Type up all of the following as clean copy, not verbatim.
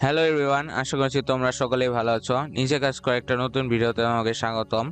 Hello everyone, আশা করছি তোমরা সকলেই ভালো আছো। নিজে কাজ করে একটা নতুন ভিডিওতে আমাকে স্বাগতম।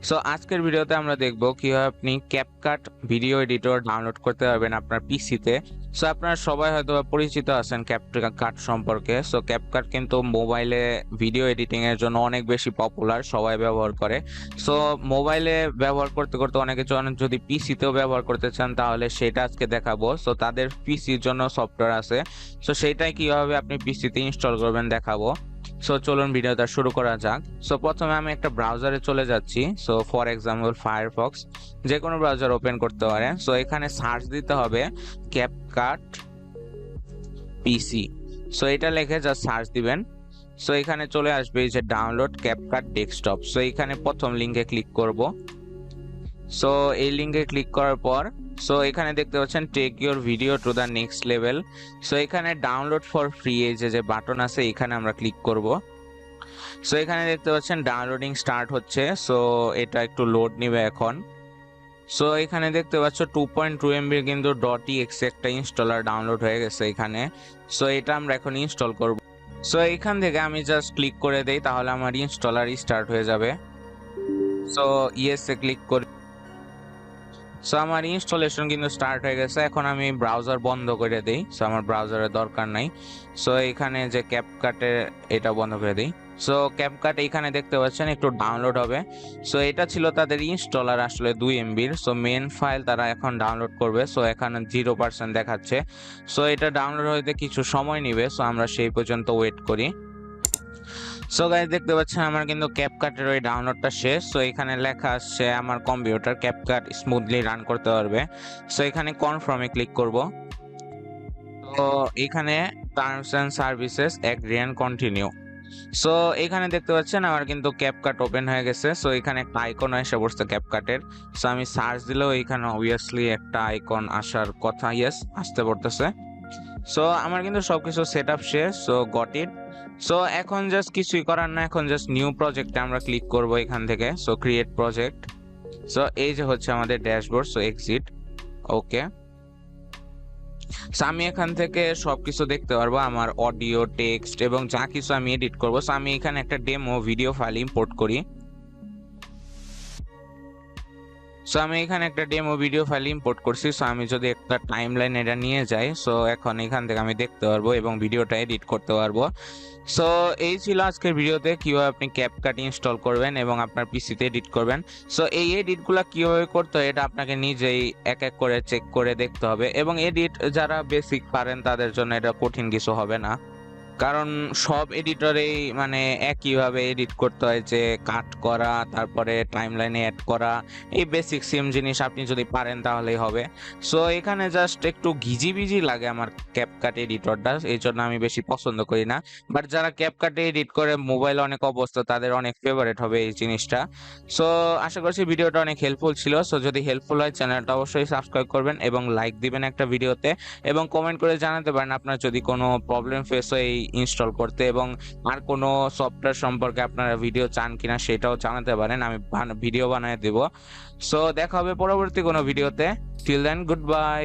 সো আজকের ভিডিওতে আমরা দেখব কিভাবে আপনি ক্যাপকাট ভিডিও এডিটর ডাউনলোড করতে পারবেন আপনার পিসিতে। সো আপনারা সবাই হয়তো পরিচিত আছেন ক্যাপকাট সম্পর্কে। সো ক্যাপকাট কিন্তু মোবাইলে ভিডিও এডিটিং এর জন্য অনেক বেশি পপুলার, সবাই ব্যবহার করে। সো মোবাইলে ব্যবহার করতে করতে অনেকে যদি পিসিতেও ব্যবহার করতে চান তাহলে সেটা আজকে দেখাবো। সো তাদের পিসির জন্য সফটওয়্যার আছে, সো সেইটাই কিভাবে আপনি পিসিতে ইনস্টল করবেন দেখাবো। সো চলুন ভিডিওটা শুরু করা যাক। সো প্রথমে আমি একটা ব্রাউজারে চলে যাচ্ছি। সো ফর এক্সাম্পল ফায়ারফক্স, যে কোনো ব্রাউজার ওপেন করতে পারেন। সো এখানে সার্চ দিতে হবে ক্যাপকাট পিসি। সো এটা লিখে জাস্ট সার্চ দিবেন। সো এখানে চলে আসবে এই যে ডাউনলোড ক্যাপকাট ডেস্কটপ। সো এখানে প্রথম লিঙ্কে ক্লিক করব। সো এই লিঙ্কে ক্লিক করার পর সো এখানে দেখতে পাচ্ছেন take your video to the next level. So এখানে ডাউনলোড ফর ফ্রি এই যে বাটন আছে এখানে আমরা ক্লিক করব। সো এখানে দেখতে পাচ্ছেন ডাউনলোডিং স্টার্ট হচ্ছে। সো এটা একটু লোড নিবে এখন। সো এখানে দেখতে পাচ্ছ 2.2 MB কিন্তু .exe একটা ইনস্টলার ডাউনলোড হয়ে গেছে এখানে। সো এটা আমরা এখন ইনস্টল করব। সো এখান থেকে আমি জাস্ট ক্লিক করে দেই, তাহলে আমার ইনস্টলার স্টার্ট হয়ে যাবে। সো ইয়েসে ক্লিক করি। সো আমার ইনস্টলেশন কিন্তু স্টার্ট হয়ে গেছে। এখন আমি ব্রাউজার বন্ধ করে দেই। সো আমার ব্রাউজারের দরকার নাই। সো এখানে যে ক্যাপকাটে এটা বন্ধ করে দিই। সো ক্যাপকাট এখানে দেখতে পাচ্ছেন একটু ডাউনলোড হবে। সো এটা ছিল তাদের ইনস্টলার আসলে 2 MB-র। সো মেন ফাইল তারা এখন ডাউনলোড করবে। সো এখানে 0% দেখাচ্ছে। সো এটা ডাউনলোড হইতে কিছু সময় নেবে। সো আমরা সেই পর্যন্ত ওয়েট করি। সো গাইস দেখতে পাচ্ছেন আমার কিন্তু ক্যাপকাটের ওই ডাউনলোডটা শেষ। সো এখানে লেখা আসছে আমার কম্পিউটার ক্যাপকাট স্মুথলি রান করতে পারবে। সো এখানে কনফার্মে ক্লিক করব। তো এখানে terms and services agree and continue. So এখানে দেখতে পাচ্ছেন আমার কিন্তু ক্যাপকাট ওপেন হয়ে গেছে। সো এখানে একটা আইকন এসে পড়ছে ক্যাপকাটের। সো আমি সার্চ দিলেও এখানে অবভিয়াসলি একটা আইকন আসার কথা। ইয়েস, আসতে পড়তেছে। সো আমার কিন্তু সবকিছু সেট আপ শেষ। So got it. সো এখন জাস্ট কিছুই করার না, এখন জাস্ট নিউ প্রজেক্টে আমরা ক্লিক করব এখান থেকে। So create project. সো এই যে হচ্ছে আমাদের dashboard. So exit. Okay. So আমি এখান থেকে সবকিছু দেখতে পারবো, আমার অডিও, টেক্সট এবং যা কিছু আমি এডিট করবো। সো আমি এখানে একটা ডেমো ভিডিও ফাইল ইম্পোর্ট করি। সো আমি এখানে একটা ডেমো ভিডিও ফাইল ইম্পোর্ট করছি। সো আমি যদি একটা টাইমলাইন এটা নিয়ে যাই, সো এখন এখান থেকে আমি দেখতে পারবো এবং ভিডিওটা এডিট করতে পারবো। সো এই ছিল আজকের ভিডিওতে কিভাবে আপনি ক্যাপকাট ইনস্টল করবেন এবং আপনার পিসিতে এডিট করবেন। সো এই এডিটগুলো কিভাবে করতে হয় এটা আপনাকে নিজেই এক এক করে চেক করে দেখতে হবে, এবং এডিট যারা বেসিক পারেন তাদের জন্য এটা কঠিন কিছু হবে না, কারণ সব এডিটরেই মানে একইভাবে এডিট করতে হয়, যে কাট করা, তারপরে টাইমলাইনে অ্যাড করা, এই বেসিক সেম জিনিস আপনি যদি পারেন তাহলেই হবে। সো এখানে জাস্ট একটু ঘিজিবিজি লাগে আমার ক্যাপকাট এডিটরটা, এই জন্য আমি বেশি পছন্দ করি না। বাট যারা ক্যাপকাটে এডিট করে মোবাইল অনেক অবস্থা, তাদের অনেক ফেভারিট হবে এই জিনিসটা। সো আশা করছি ভিডিওটা অনেক হেল্পফুল ছিল। সো যদি হেল্পফুল হয় চ্যানেলটা অবশ্যই সাবস্ক্রাইব করবেন এবং লাইক দিবেন একটা ভিডিওতে, এবং কমেন্ট করে জানাতে পারেন আপনার যদি কোনো প্রবলেম ফেস হয় এই ইনস্টল করতে, এবং আর কোনো সফটওয়্যার সম্পর্কে আপনারা ভিডিও চান কিনা সেটাও জানাতে পারেন, আমি ভিডিও বানিয়ে দেব। সো দেখা হবে পরবর্তী কোনো ভিডিওতে। Till then, good by.